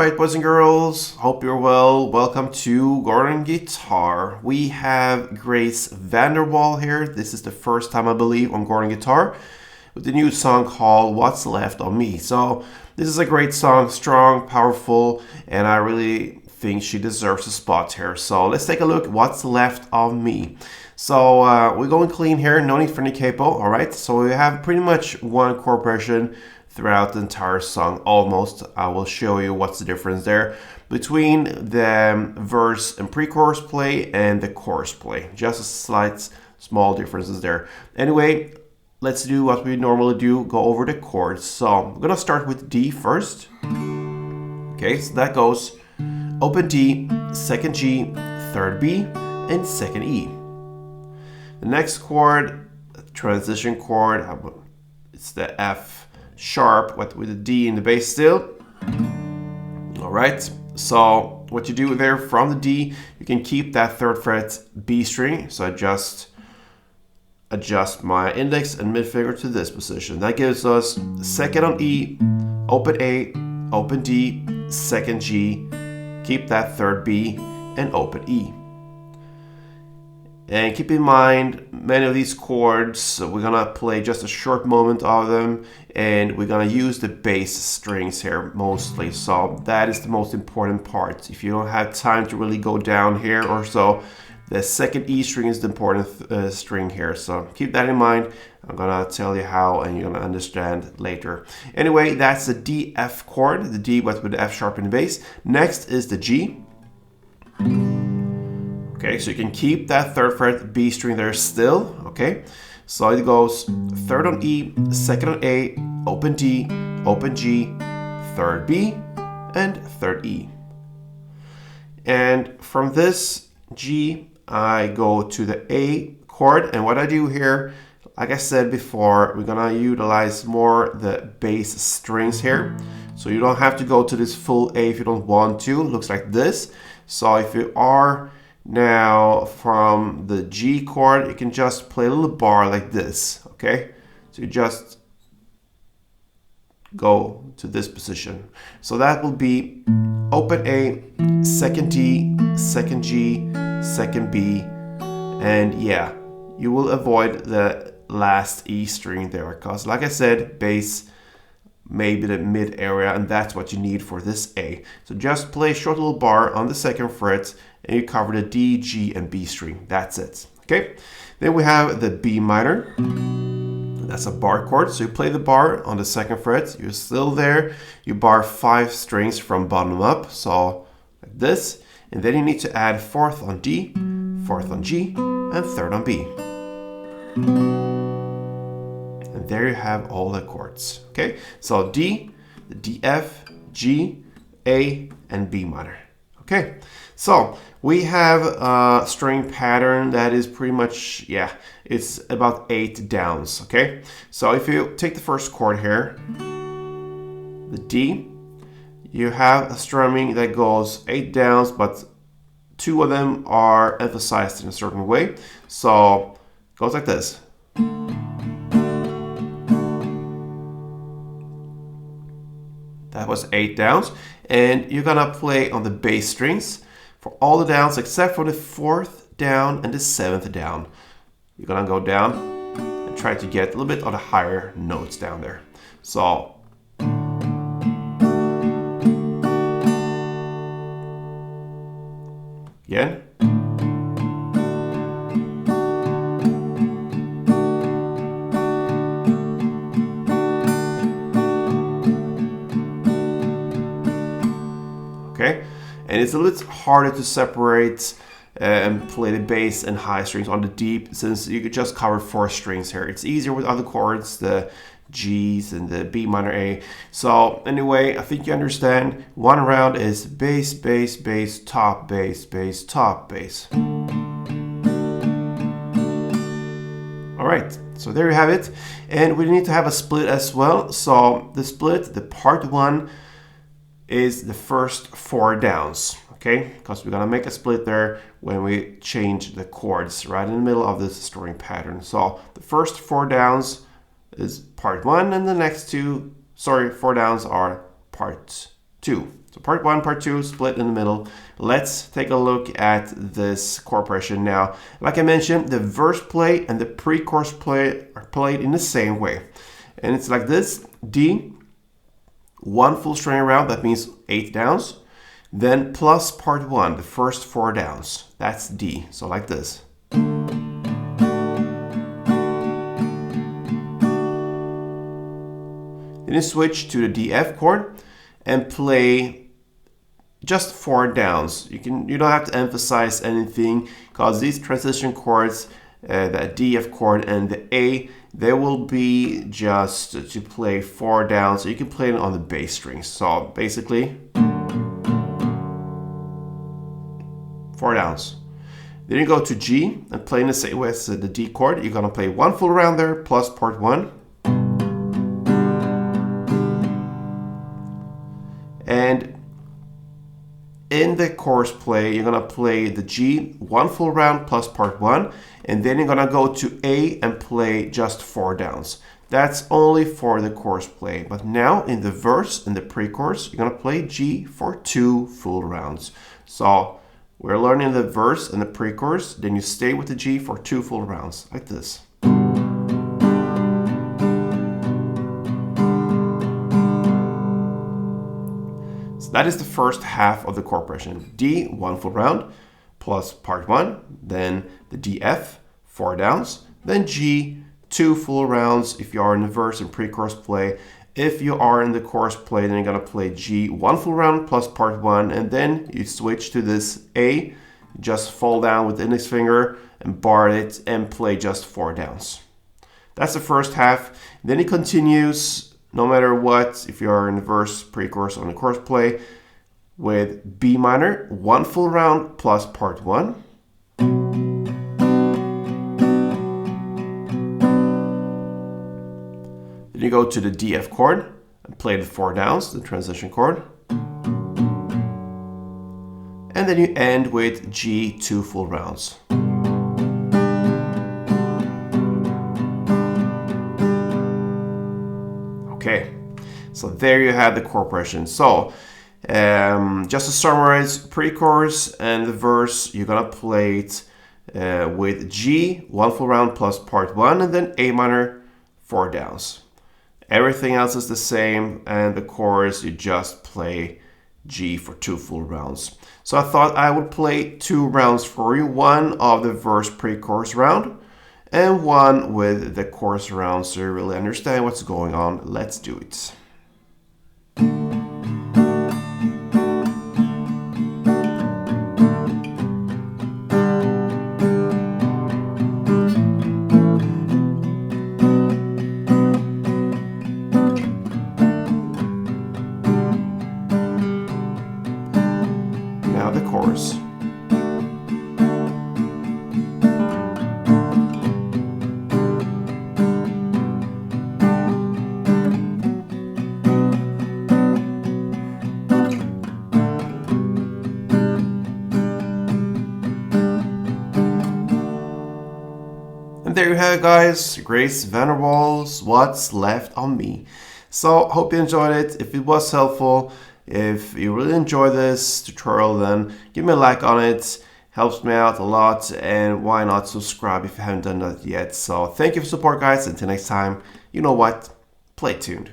Alright, boys and girls, hope you're well. Welcome to Gordon Guitar. We have Grace VanderWaal here. This is the first time, I believe, on Gordon Guitar with the new song called What's Left of Me. So this is a great song, strong, powerful, and I really think she deserves a spot here. So let's take a look at What's Left of Me. So we're going clean here, no need for any capo, alright? So we have pretty much one chord progression throughout the entire song, almost. I will show you what's the difference there between the verse and pre-chorus play and the chorus play. Just a slight, small differences there. Anyway, let's do what we normally do, go over the chords. So we're gonna start with D first. Okay, so that goes open D, second G, third B, and second E. The next chord, transition chord, it's the F sharp with a D in the bass still. All right, so what you do there from the D, you can keep that third fret B string. So I just adjust my index and mid finger to this position. That gives us second on E, open A, open D, second G, keep that third B, and open E. And keep in mind, many of these chords, we're gonna play just a short moment of them, and we're gonna use the bass strings here mostly. So that is the most important part. If you don't have time to really go down here or so, the second E string is the important string here. So keep that in mind. I'm gonna tell you how, and you're gonna understand later. Anyway, that's the D F chord, the D with the F sharp in the bass. Next is the G. Okay, so you can keep that third fret B string there still, okay? So it goes third on E, second on A, open D, open G, third B, and third E. And from this G, I go to the A chord, and what I do here, like I said before, we're gonna utilize more the bass strings here. So you don't have to go to this full A if you don't want to. It looks like this. So if you are now from the G chord, you can just play a little bar like this, okay? So you just go to this position. So that will be open A, second D, second G, second B, and yeah, you will avoid the last E string there, because like I said, bass, maybe the mid area, and that's what you need for this A. So just play a short little bar on the second fret, and you cover the D, G, and B string. That's it. Okay. Then we have the B minor. That's a bar chord. So you play the bar on the second fret. You're still there. You bar 5 strings from bottom up. So like this. And then you need to add fourth on D, fourth on G, and third on B. And there you have all the chords. Okay. So D, the D, F, G, A, and B minor. Okay, so we have a string pattern that is pretty much, yeah, it's about 8 downs, okay? So if you take the first chord here, the D, you have a strumming that goes 8 downs, but 2 of them are emphasized in a certain way. So it goes like this. That was 8 downs. And you're gonna play on the bass strings for all the downs except for the 4th down and the 7th down. You're gonna go down and try to get a little bit of the higher notes down there. So again. Okay, and it's a little bit harder to separate and play the bass and high strings on the D, since you could just cover 4 strings here. It's easier with other chords, the G's and the B minor A. So anyway, I think you understand. One round is bass, bass, bass, top, bass, bass, top, bass. All right, so there you have it. And we need to have a split as well. So the split, the part 1, is the first 4 downs, okay? Because we're gonna make a split there when we change the chords right in the middle of this string pattern. So the first 4 downs is part 1, and the next 4 downs are part 2. So part 1, part 2, split in the middle. Let's take a look at this chord progression now. Like I mentioned, the verse play and the pre-chorus play are played in the same way. And it's like this: D, 1 full string around, that means 8 downs. Then plus part 1, the first 4 downs. That's D, so like this. Then you switch to the D F chord and play just 4 downs. You don't have to emphasize anything, because these transition chords, the D F chord and the A, they will be just to play 4 downs. So you can play it on the bass strings. So basically 4 downs. Then you go to G and play in the same way as the D chord. You're gonna play 1 full round there plus part 1. And in the chorus play, you're gonna play the G 1 full round plus part 1, and then you're gonna go to A and play just 4 downs. That's only for the chorus play. But now in the verse and the pre-chorus, you're gonna play G for 2 full rounds. So we're learning the verse and the pre-chorus, then you stay with the G for 2 full rounds, like this. So that is the first half of the chord progression. D, 1 full round, plus part 1, then the D, F, 4 downs, then G, 2 full rounds if you are in the verse and pre-chorus play. If you are in the chorus play, then you're gonna play G, 1 full round plus part 1, and then you switch to this A, just fall down with the index finger and bar it and play just 4 downs. That's the first half. Then it continues, no matter what, if you are in the verse, pre-chorus, or the chorus play, with B minor, 1 full round plus part 1. Then you go to the D F chord and play the 4 downs, the transition chord. And then you end with G, 2 full rounds. Okay, so there you have the chord progression. So just to summarize, pre-chorus and the verse, you're gonna play it with G, 1 full round plus part 1, and then A minor, 4 downs. Everything else is the same, and the chorus, you just play G for 2 full rounds. So I thought I would play 2 rounds for you, one of the verse pre-chorus round, and one with the chorus round, so you really understand what's going on. Let's do it. Now the chorus. And there you have it, guys. Grace VanderWaal's What's Left on Me. So hope you enjoyed it. If it was helpful, if you really enjoyed this tutorial, then give me a like on it. Helps me out a lot, and why not subscribe if you haven't done that yet. So thank you for support, guys. Until next time, you know what? Play tuned.